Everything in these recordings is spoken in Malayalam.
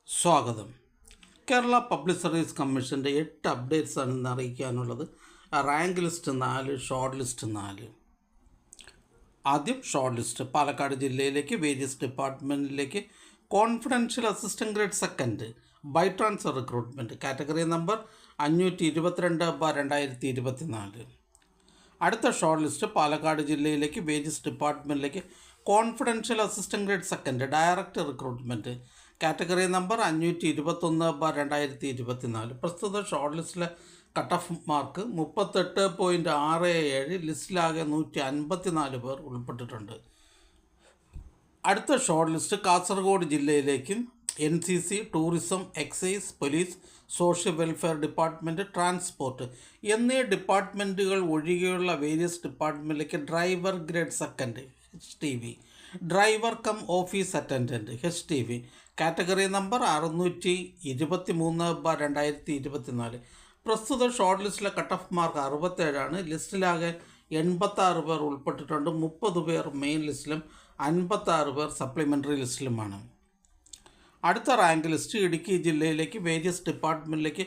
സ്വാഗതം. കേരള പബ്ലിക് സർവീസ് കമ്മീഷൻ്റെ 8 അപ്ഡേറ്റ്സാണ് ഇന്ന് അറിയിക്കാനുള്ളത്. Rank list 4, short list 4. ആദ്യം ഷോർട്ട് ലിസ്റ്റ്. പാലക്കാട് ജില്ലയിലേക്ക് വേരിയസ് ഡിപ്പാർട്ട്മെൻറ്റിലേക്ക് confidential assistant grade second by transfer recruitment category number 522/2024. അടുത്ത ഷോർട്ട് ലിസ്റ്റ് പാലക്കാട് ജില്ലയിലേക്ക് വേരിയസ് ഡിപ്പാർട്ട്മെൻറ്റിലേക്ക് confidential assistant grade second direct recruitment category number 521/2024. പ്രസ്തുത ഷോർട്ട് ലിസ്റ്റിലെ കട്ട് ഓഫ് മാർക്ക് 38.67. ലിസ്റ്റിലാകെ 154 പേർ ഉൾപ്പെട്ടിട്ടുണ്ട്. അടുത്ത ഷോർട്ട് ലിസ്റ്റ് കാസർഗോഡ് ജില്ലയിലേക്ക് NCC, tourism, excise, police, social welfare department, transport എന്നീ ഡിപ്പാർട്ട്മെൻറ്റുകൾ ഒഴികെയുള്ള വേരിയസ് ഡിപ്പാർട്ട്മെൻറ്റിലേക്ക് driver grade second HTV, driver cum office attendant HTV category number 623/2024. പ്രസ്തുത ഷോർട്ട് ലിസ്റ്റിലെ കട്ട് ഓഫ് മാർക്ക് 67. ലിസ്റ്റിലാകെ 86 പേർ ഉൾപ്പെട്ടിട്ടുണ്ട്. 30 പേർ മെയിൻ ലിസ്റ്റിലും 56 പേർ സപ്ലിമെൻ്ററി ലിസ്റ്റിലുമാണ്. അടുത്ത റാങ്ക് ലിസ്റ്റ് ഇടുക്കി ജില്ലയിലേക്ക് വേരിയസ് ഡിപ്പാർട്ട്മെൻറ്റിലേക്ക്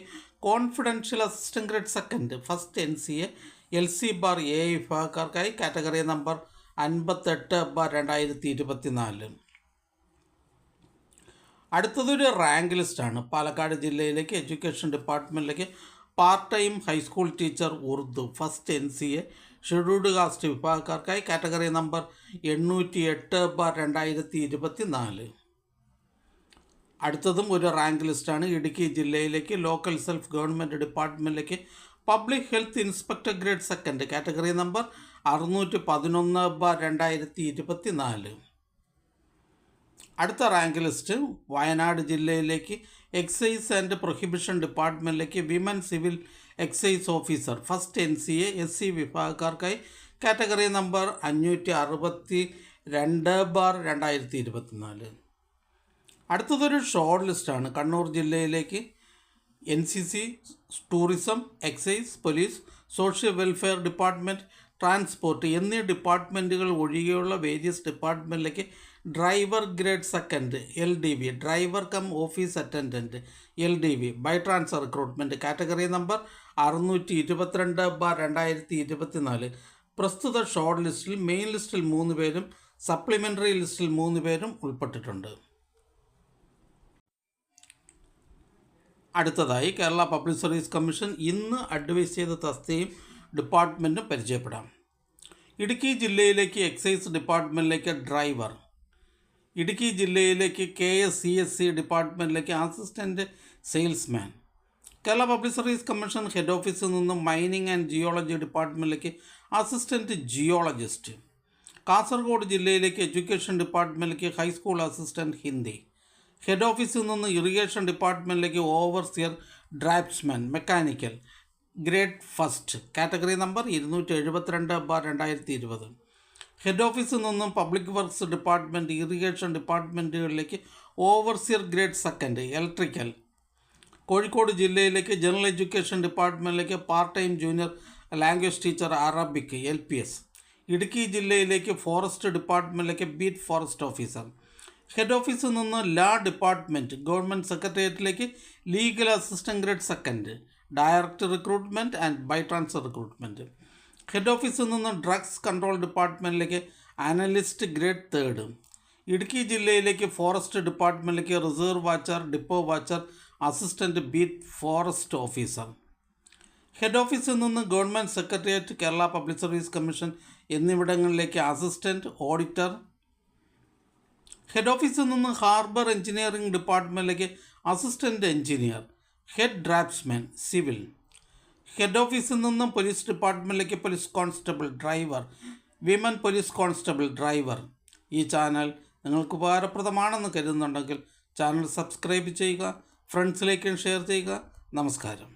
confidential assistant grade second first NCA LC bar A വിഭാഗക്കാർക്കായി കാറ്റഗറി നമ്പർ 58/2024. അടുത്തതൊരു റാങ്ക് ലിസ്റ്റാണ്. പാലക്കാട് ജില്ലയിലേക്ക് എഡ്യൂക്കേഷൻ ഡിപ്പാർട്ട്മെൻറ്റിലേക്ക് part time high school teacher Urdu first NCA scheduled caste വിഭാഗക്കാർക്കായി കാറ്റഗറി നമ്പർ 808/2024. അടുത്തതും ഒരു റാങ്ക് ലിസ്റ്റാണ്. ഇടുക്കി ജില്ലയിലേക്ക് ലോക്കൽ സെൽഫ് ഗവൺമെൻറ് ഡിപ്പാർട്ട്മെൻറ്റിലേക്ക് public health inspector grade second category number 611/2024. അടുത്ത റാങ്ക് ലിസ്റ്റ് വയനാട് ജില്ലയിലേക്ക് എക്സൈസ് ആൻഡ് പ്രൊഹിബിഷൻ ഡിപ്പാർട്ട്മെൻറ്റിലേക്ക് women civil excise officer first NCA SC വിഭാഗക്കാർക്കായി കാറ്റഗറി നമ്പർ 562/2024. അടുത്തതൊരു ഷോർട്ട് ലിസ്റ്റാണ്. കണ്ണൂർ ജില്ലയിലേക്ക് NCC, tourism, excise, police, social welfare department, transport എന്നീ ഡിപ്പാർട്ട്മെൻറ്റുകൾ ഒഴികെയുള്ള വേരിയസ് ഡിപ്പാർട്ട്മെൻറ്റിലേക്ക് driver grade second LDV, driver cum office attendant LDV by transfer recruitment category number 622/2024. പ്രസ്തുത ഷോർട്ട് ലിസ്റ്റിൽ മെയിൻ ലിസ്റ്റിൽ 3 പേരും സപ്ലിമെൻ്ററി ലിസ്റ്റിൽ 3 പേരും ഉൾപ്പെട്ടിട്ടുണ്ട്. അടുത്തതായി കേരള പബ്ലിക് സർവീസ് കമ്മീഷൻ ഇന്ന് അഡ്വൈസ് ചെയ്ത തസ്തികയും ഡിപ്പാർട്ട്മെൻറ്റും പരിചയപ്പെടാം. ഇടുക്കി ജില്ലയിലേക്ക് എക്സൈസ് ഡിപ്പാർട്ട്മെൻറ്റിലേക്ക് ഡ്രൈവർ, ഇടുക്കി ജില്ലയിലേക്ക് KSCSC ഡിപ്പാർട്ട്മെൻറ്റിലേക്ക് assistant salesman. Kerala public service commission head ഓഫീസിൽ നിന്നും മൈനിങ് ആൻഡ് ജിയോളജി ഡിപ്പാർട്ട്മെൻറ്റിലേക്ക് അസിസ്റ്റൻറ്റ് ജിയോളജിസ്റ്റ്. കാസർഗോഡ് ജില്ലയിലേക്ക് എഡ്യൂക്കേഷൻ ഡിപ്പാർട്ട്മെൻറ്റിലേക്ക് ഹൈസ്കൂൾ അസിസ്റ്റൻറ്റ് ഹിന്ദി. ഹെഡ് ഓഫീസിൽ നിന്ന് ഇറിഗേഷൻ ഡിപ്പാർട്ട്മെൻറ്റിലേക്ക് overseer draftsman mechanical grade first category number 272/2020. Head ഓഫീസിൽ നിന്നും പബ്ലിക് വർക്ക്സ് ഡിപ്പാർട്ട്മെൻറ്റ് ഇറിഗേഷൻ ഡിപ്പാർട്ട്മെൻറ്റുകളിലേക്ക് overseer grade second electrical. Kozhikode ജില്ലയിലേക്ക് ജനറൽ എഡ്യൂക്കേഷൻ ഡിപ്പാർട്ട്മെൻറ്റിലേക്ക് part time junior language teacher Arabic LPS. Idukki ജില്ലയിലേക്ക് ഫോറസ്റ്റ് ഡിപ്പാർട്ട്മെൻറ്റിലേക്ക് ബീറ്റ് ഫോറസ്റ്റ് ഓഫീസർ. ഹെഡ് ഓഫീസിൽ നിന്ന് ലാ ഡിപ്പാർട്ട്മെൻറ്റ് ഗവൺമെൻറ് സെക്രട്ടേറിയറ്റിലേക്ക് legal assistant grade second direct recruitment and by transfer recruitment. Head ഓഫീസിൽ നിന്ന് ഡ്രഗ്സ് കൺട്രോൾ ഡിപ്പാർട്ട്മെൻറ്റിലേക്ക് അനലിസ്റ്റ് ഗ്രേഡ് തേർഡ്. ഇടുക്കി ജില്ലയിലേക്ക് ഫോറസ്റ്റ് ഡിപ്പാർട്ട്മെൻറ്റിലേക്ക് reserve watcher, depot watcher, assistant beat forest officer. Head ഓഫീസിൽ നിന്ന് government secretariat, Kerala public service commission എന്നിവിടങ്ങളിലേക്ക് അസിസ്റ്റൻറ്റ് ഓഡിറ്റർ. ഹെഡ് ഓഫീസിൽ നിന്ന് ഹാർബർ എഞ്ചിനീയറിംഗ് ഡിപ്പാർട്ട്മെൻറ്റിലേക്ക് assistant engineer, head draftsman civil. Head ഓഫീസിൽ നിന്നും പോലീസ് ഡിപ്പാർട്ട്മെൻറ്റിലേക്ക് police constable driver, women police constable driver. ഈ ചാനൽ നിങ്ങൾക്ക് ഉപകാരപ്രദമാണെന്ന് കരുതുന്നുണ്ടെങ്കിൽ ചാനൽ സബ്സ്ക്രൈബ് ചെയ്യുക, ഫ്രണ്ട്സിലേക്കും ഷെയർ ചെയ്യുക. നമസ്കാരം.